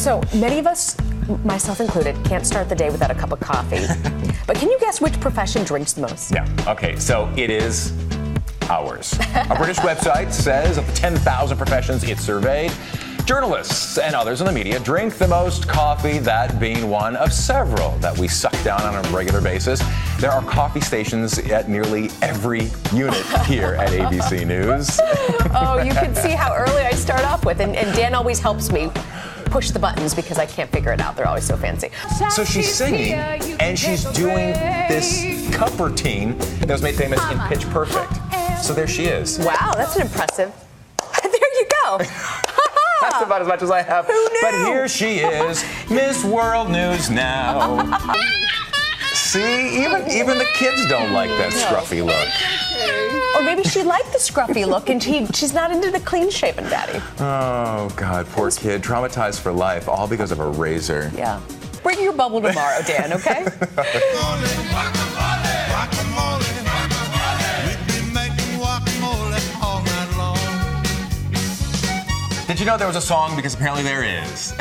So many of us, myself included, can't start the day without a cup of coffee. But can you guess which profession drinks the most? Yeah. Okay. So it is ours. A British website says of the 10,000 professions it surveyed, journalists and others in the media drink the most coffee, that being one of several that we suck down on a regular basis. There are coffee stations at nearly every unit here at ABC News. Oh, you can see how early I start off with, and Dan always helps me push the buttons because I can't figure it out. They're always so fancy. So she's singing, and she's doing this cup routine that was made famous in Pitch Perfect. So there she is. Wow, that's an impressive. There you go. That's about as much as I have. Who knew? But here she is, Miss World News Now. See, even the kids don't like that scruffy look. Or maybe she liked the scruffy look and she's not into the clean-shaven daddy. Oh, God, poor kid. Traumatized for life, all because of a razor. Yeah. Bring your bubble tomorrow, Dan, okay? Did you know there was a song? Because apparently there is.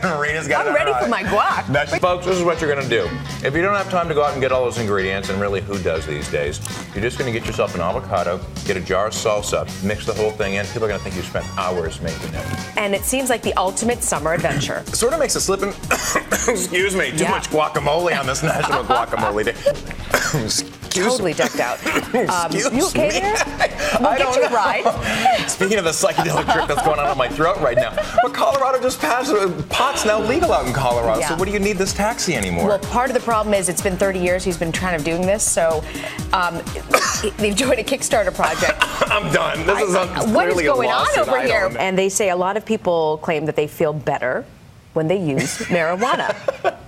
Marina's got it. I'm ready for my guac. Now, folks, this is what you're going to do. If you don't have time to go out and get all those ingredients, and really who does these days, you're just going to get yourself an avocado, get a jar of salsa, mix the whole thing in. People are going to think you spent hours making it. And it seems like the ultimate summer adventure. It sort of makes a slipping, excuse me, too much guacamole on this National Guacamole Day. Totally decked out. Excuse you okay me. there? We'll get you a ride. Speaking of the psychedelic trip that's going on in my throat right now, but Colorado just passed, pot's now legal out in Colorado, so what do you need this taxi anymore? Well, part of the problem is it's been 30 years he's been trying to doing this, so they've joined a Kickstarter project. I'm done. This is what is clearly going a on lawsuit. over here? And they say a lot of people claim that they feel better when they use marijuana.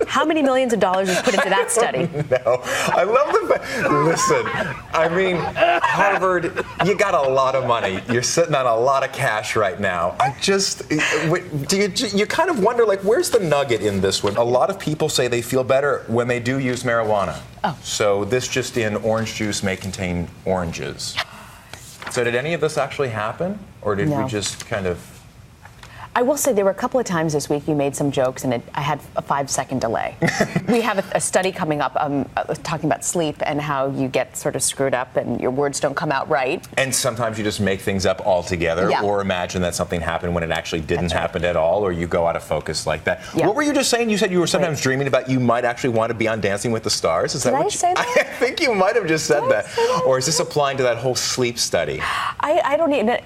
How many millions of dollars is put into that study? No, I love the fact. Listen, I mean, Harvard, you got a lot of money. You're sitting on a lot of cash right now. You kind of wonder, like, where's the nugget in this one? A lot of people say they feel better when they do use marijuana. Oh. So this just in, orange juice may contain oranges. So did any of this actually happen? Or did we just kind of... I will say there were a couple of times this week you made some jokes and I had a 5-second delay. We have a study coming up talking about sleep and how you get sort of screwed up and your words don't come out right. And sometimes you just make things up altogether or imagine that something happened when it actually didn't happen at all, or you go out of focus like that. Yeah. What were you just saying? You said you were sometimes dreaming about you might actually want to be on Dancing with the Stars. Is that what say that? I think you might have just said that. Or is this applying to that whole sleep study? I don't even...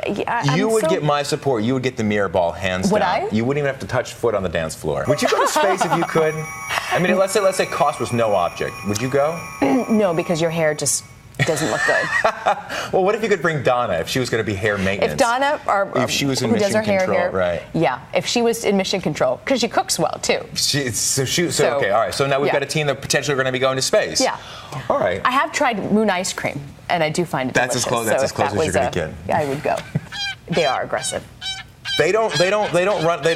You would get my support. You would get the mirror ball hands would down. I? You wouldn't even have to touch foot on the dance floor. Would you go to space if you could? I mean, let's say cost was no object. Would you go? No, because your hair just doesn't look good. Well, what if you could bring Donna if she was going to be hair maintenance? If Donna, if she was in who does Mission her hair Control, here, right? Yeah, if she was in Mission Control, because she cooks well too. Okay, all right. So now we've got a team that potentially are going to be going to space. Yeah. All right. I have tried Moon ice cream, and I do find it delicious. That's as close as you're going to get. I would go. They are aggressive. They do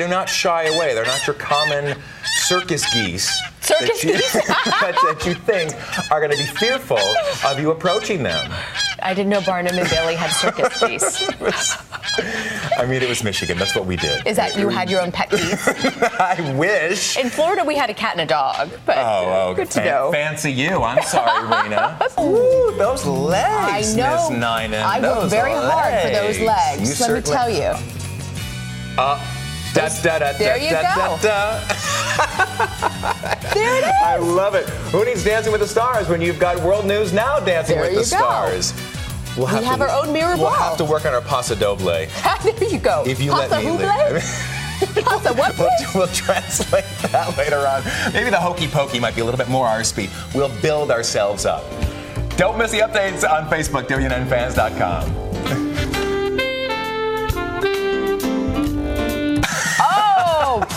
not shy away. They're not your common circus geese. Circus geese? that you think are going to be fearful of you approaching them. I didn't know Barnum and Bailey had circus geese. I mean, it was Michigan. That's what we did. Is that you had your own pet geese? I wish. In Florida, we had a cat and a dog. But good to know. Fancy you. I'm sorry, Rena. Ooh, those legs, I know. Miss Ninen. I worked very hard for those legs. Let me tell you. There you go. There it is. I love it. Who needs Dancing with the Stars when you've got World News Now Dancing with the Stars? We have our own mirror ball. We'll have to work on our Paso Doble. There you go. If you let me live. Pasta what? We'll translate that later on. Maybe the hokey pokey might be a little bit more our speed. We'll build ourselves up. Don't miss the updates on Facebook, WNNFans.com.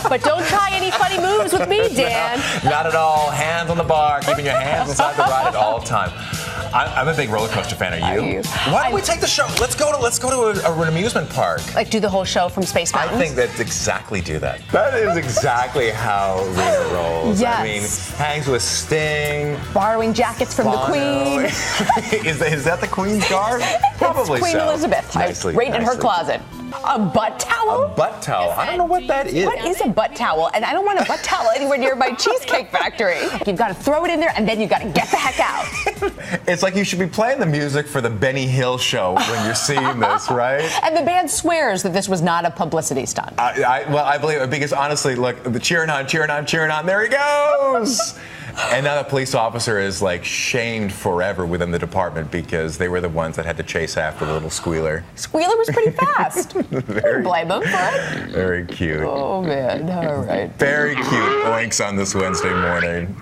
But don't try any funny moves with me, Dan. No, not at all. Hands on the bar, keeping your hands inside the ride at all time. I'm a big roller coaster fan. Are you? Why don't we take the show? Let's go to an amusement park. Like do the whole show from Space Mountain? I think that's exactly do that. That is exactly how Rena rolls. Yes. I mean, hangs with Sting. Borrowing jackets from the Queen. Is that the Queen's guard? Probably Queen so. Elizabeth. Nicely, right in her closet. A butt towel? A butt towel. I don't know what that is. What is a butt towel? And I don't want a butt towel anywhere near my Cheesecake Factory. You've got to throw it in there and then you've got to get the heck out. It's like you should be playing the music for the Benny Hill show when you're seeing this, right? And the band swears that this was not a publicity stunt. I believe it because honestly, look, the cheering on, there he goes. And now the police officer is like shamed forever within the department because they were the ones that had to chase after the little squealer. Squealer was pretty fast. Don't blame him for it. Very cute. Oh man, all right. Very cute oinks on this Wednesday morning.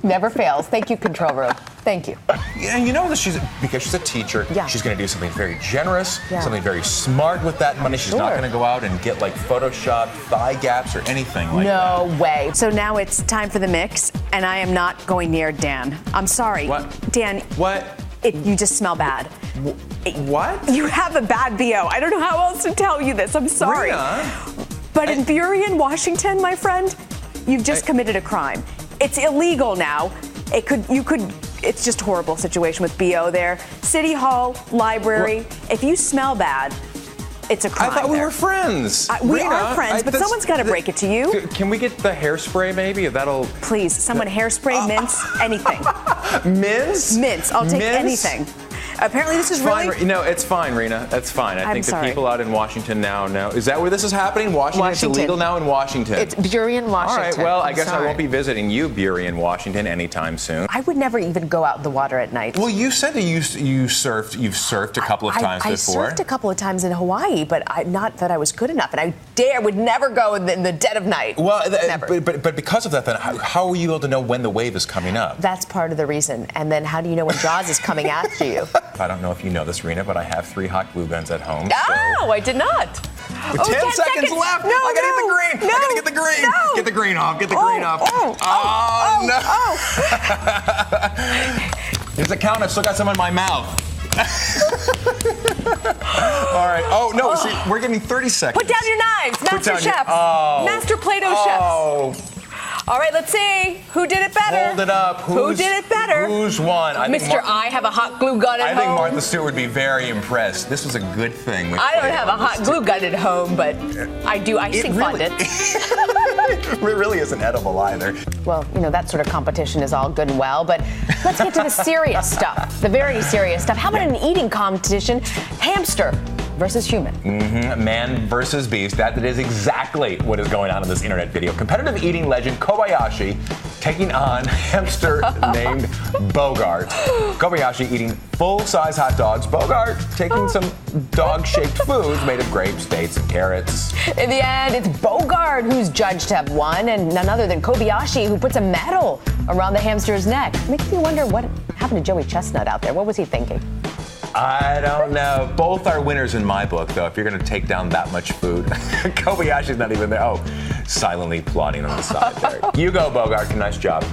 Never fails. Thank you, control room. Thank you. Yeah, you know that because she's a teacher, she's going to do something very generous, something very smart with that money. She's not going to go out and get like Photoshop thigh gaps or anything like that. No way. So now it's time for the mix, and I am not going near Dan. I'm sorry. What? Dan. What? You just smell bad. What? You have a bad BO. I don't know how else to tell you this. I'm sorry. Rena? But in Burien, Washington, my friend, you've just committed a crime. It's illegal now. It's just a horrible situation with BO there. City Hall, library. If you smell bad, it's a crime. I thought we were friends. We are friends, but someone's got to break it to you. Can we get the hairspray maybe? If that'll. Please, someone hairspray, mints, anything. Mints? Mints. I'll take anything. Apparently, this is fine, really. No, it's fine, Rena. That's fine. I think the people out in Washington now know. Is that where this is happening? Washington. It's illegal now in Washington. It's Burien, Washington. All right. Well, I guess I won't be visiting you, Burien, Washington, anytime soon. I would never even go out in the water at night. Well, you said that you surfed. You've surfed a couple of times before. I surfed a couple of times in Hawaii, but not that I was good enough, and I would never go in the dead of night. Well, never. But because of that, then how are you able to know when the wave is coming up? That's part of the reason. And then how do you know when Jaws is coming after you? I don't know if you know this, Rena, but I have 3 hot glue guns at home. Oh, I did not. With 10 seconds left. No, I gotta get the green. No, I gotta get the green. No. Get the green off. Get the green off. No. There's a count. I've still got some in my mouth. All right. Oh, no. See, we're getting 30 seconds. Put down your knives, Master Chefs. Master Play-Doh chefs. All right, let's see. Who did it better? Hold it up. Who did it better? Who's won? Mr. I have a hot glue gun at home. I think Martha Stewart would be very impressed. This was a good thing. I don't have a hot glue gun at home, but I do icing fund it. It really isn't edible either. Well, that sort of competition is all good and well, but let's get to the serious stuff, the very serious stuff. How about an eating competition? Hamster versus human. Man versus beast. That is exactly what is going on in this internet video. Competitive eating legend Kobayashi taking on hamster named Bogart. Kobayashi eating full-size hot dogs. Bogart taking some dog-shaped foods made of grapes, dates, and carrots. In the end, it's Bogart who's judged to have won, and none other than Kobayashi who puts a medal around the hamster's neck. Makes me wonder what happened to Joey Chestnut out there. What was he thinking? I don't know. Both are winners in my book, though, if you're going to take down that much food. Kobayashi's not even there. Oh, silently plotting on the side there. You go, Bogart. Nice job.